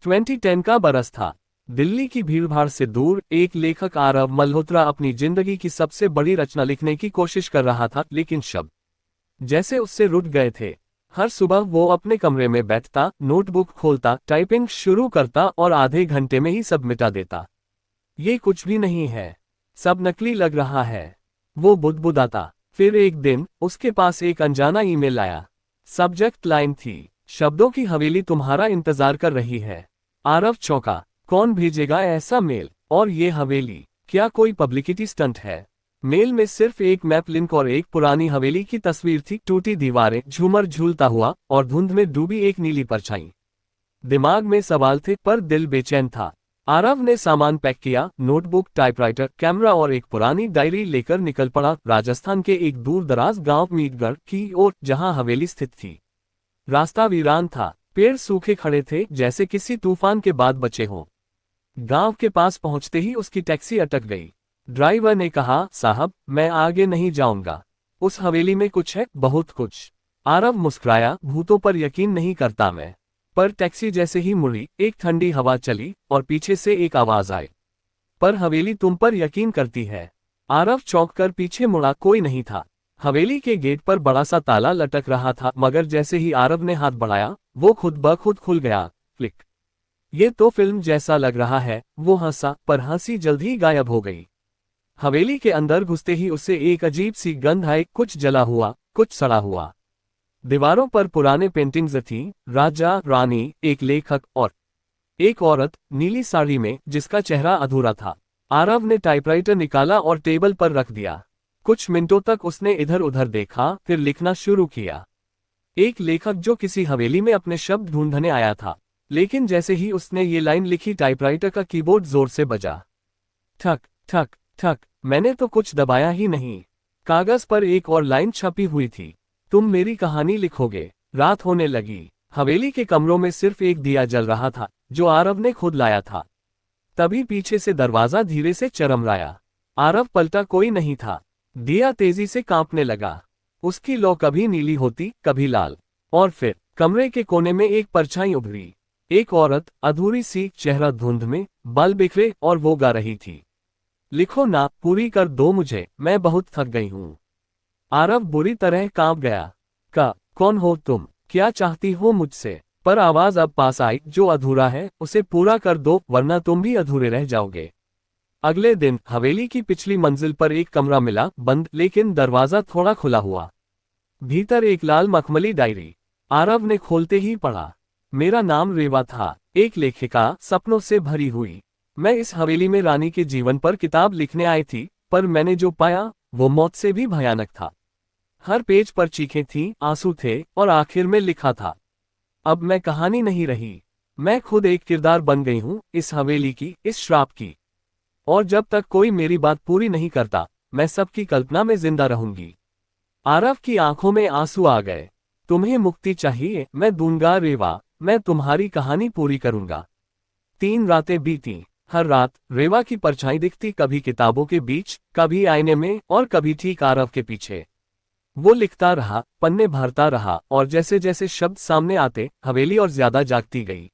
2010 का बरस था। दिल्ली की भीड़भाड़ से दूर एक लेखक आरव मल्होत्रा अपनी जिंदगी की सबसे बड़ी रचना लिखने की कोशिश कर रहा था, लेकिन शब्द जैसे उससे रुट गए थे। हर सुबह वो अपने कमरे में बैठता, नोटबुक खोलता, टाइपिंग शुरू करता और आधे घंटे में ही सब मिटा देता। ये कुछ भी नहीं है, सब नकली लग रहा है, वो बुदबुदाता। फिर एक दिन उसके पास एक अनजाना ईमेल आया। सब्जेक्ट लाइन थी, शब्दों की हवेली तुम्हारा इंतजार कर रही है। आरव चौंका, कौन भेजेगा ऐसा मेल? और ये हवेली, क्या कोई पब्लिसिटी स्टंट है? मेल में सिर्फ एक मैप लिंक और एक पुरानी हवेली की तस्वीर थी, टूटी दीवारें, झूमर झूलता हुआ और धुंध में डूबी एक नीली परछाई। दिमाग में सवाल थे पर दिल बेचैन था। आरव ने सामान पैक किया, नोटबुक, टाइपराइटर, कैमरा और एक पुरानी डायरी लेकर निकल पड़ा राजस्थान के एक दूर दराज गांव मीतगढ़ की ओर, जहां हवेली स्थित थी। रास्ता वीरान था, पेड़ सूखे खड़े थे जैसे किसी तूफान के बाद बचे हों। गांव के पास पहुंचते ही उसकी टैक्सी अटक गई। ड्राइवर ने कहा, साहब मैं आगे नहीं जाऊंगा, उस हवेली में कुछ है, बहुत कुछ। आरव मुस्कुराया, भूतों पर यकीन नहीं करता मैं। पर टैक्सी जैसे ही मुड़ी, एक ठंडी हवा चली और पीछे से एक आवाज आई, पर हवेली तुम पर यकीन करती है। आरव चौंक कर पीछे मुड़ा, कोई नहीं था। हवेली के गेट पर बड़ा सा ताला लटक रहा था, मगर जैसे ही आरव ने हाथ बढ़ाया, वो खुद ब खुद खुल गया। क्लिक। ये तो फिल्म जैसा लग रहा है, वो हंसा, पर हंसी जल्द ही गायब हो गई। हवेली के अंदर घुसते ही उसे एक अजीब सी गंध आई, कुछ जला हुआ, कुछ सड़ा हुआ। दीवारों पर पुराने पेंटिंग्स थीं, राजा, रानी, एक लेखक और एक औरत नीली साड़ी में, जिसका चेहरा अधूरा था। आरव ने टाइपराइटर निकाला और टेबल पर रख दिया। कुछ मिनटों तक उसने इधर उधर देखा, फिर लिखना शुरू किया। एक लेखक जो किसी हवेली में अपने शब्द ढूंढने आया था। लेकिन जैसे ही उसने ये लाइन लिखी, टाइपराइटर का कीबोर्ड जोर से बजा। ठक ठक ठक। मैंने तो कुछ दबाया ही नहीं। कागज पर एक और लाइन छपी हुई थी, तुम मेरी कहानी लिखोगे। रात होने लगी। हवेली के कमरों में सिर्फ एक दिया जल रहा था, जो आरव ने खुद लाया था। तभी पीछे से दरवाजा धीरे से चरमराया। आरव पलटा, कोई नहीं था। दिया तेजी से कांपने लगा। उसकी लौ कभी नीली होती, कभी लाल। और फिर कमरे के कोने में एक परछाई उभरी। एक औरत, अधूरी सी, चेहरा धुंध में, बाल बिखरे, और वो गा रही थी, लिखो ना, पूरी कर दो मुझे, मैं बहुत थक गई हूं। आरव बुरी तरह कांप गया। कौन हो तुम? क्या चाहती हो मुझसे? पर आवाज अब पास आई, जो अधूरा है उसे पूरा कर दो, वरना तुम भी अधूरे रह जाओगे। अगले दिन हवेली की पिछली मंजिल पर एक कमरा मिला, बंद, लेकिन दरवाजा थोड़ा खुला हुआ। भीतर एक लाल मखमली डायरी। आरव ने खोलते ही पढ़ा, मेरा नाम रेवा था, एक लेखिका, सपनों से भरी हुई। मैं इस हवेली में रानी के जीवन पर किताब लिखने आई थी, पर मैंने जो पाया वो मौत से भी भयानक था। हर पेज पर चीखें थीं, आंसू थे, और आखिर में लिखा था, अब मैं कहानी नहीं रही, मैं खुद एक किरदार बन गई हूं, इस हवेली की, इस श्राप की। और जब तक कोई मेरी बात पूरी नहीं करता, मैं सबकी कल्पना में जिंदा रहूंगी। आरव की आंखों में आंसू आ गए। तुम्हें मुक्ति चाहिए, मैं दूंगा रेवा, मैं तुम्हारी कहानी पूरी करूंगा। 3 रातें बीती। हर रात रेवा की परछाई दिखती, कभी किताबों के बीच, कभी आईने में, और कभी ठीक आरव के पीछे। वो लिखता रहा, पन्ने भरता रहा, और जैसे जैसे शब्द सामने आते, हवेली और ज्यादा जागती गई।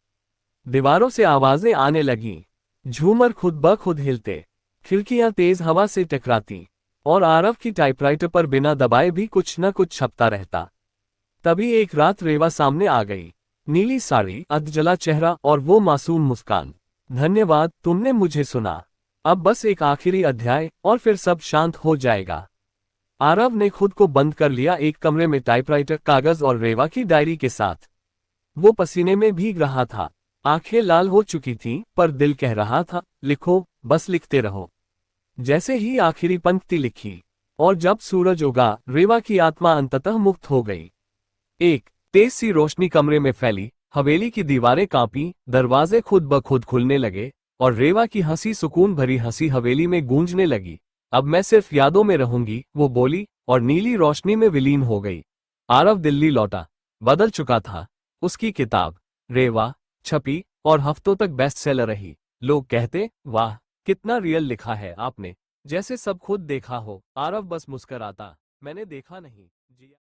दीवारों से आवाजें आने लगीं, झूमर खुद ब खुद हिलते, खिड़कियां तेज हवा से टकराती, और आरव की टाइपराइटर पर बिना दबाए भी कुछ न कुछ छपता रहता। तभी एक रात रेवा सामने आ गई। नीली साड़ी, अधजला चेहरा, और वो मासूम मुस्कान। धन्यवाद, तुमने मुझे सुना। अब बस एक आखिरी अध्याय, और फिर सब शांत हो जाएगा। आरव ने खुद को बंद कर लिया एक कमरे में, टाइपराइटर, कागज और रेवा की डायरी के साथ। वो पसीने में भीग रहा था, आंखें लाल हो चुकी थीं, पर दिल कह रहा था, लिखो, बस लिखते रहो। जैसे ही आखिरी पंक्ति लिखी, और जब सूरज उगा, रेवा की आत्मा अंततः मुक्त हो गई। एक तेज सी रोशनी कमरे में फैली, हवेली की दीवारें कांपी, दरवाजे खुद ब खुद खुलने लगे, और रेवा की हंसी, सुकून भरी हंसी, हवेली में गूंजने लगी। अब मैं सिर्फ यादों में रहूंगी, वो बोली, और नीली रोशनी में विलीन हो गई। आरव दिल्ली लौटा, बदल चुका था। उसकी किताब रेवा छपी और हफ्तों तक बेस्ट सेलर रही। लोग कहते, वाह, कितना रियल लिखा है आपने, जैसे सब खुद देखा हो। आरव बस मुस्कुराता, मैंने देखा नहीं, जिया।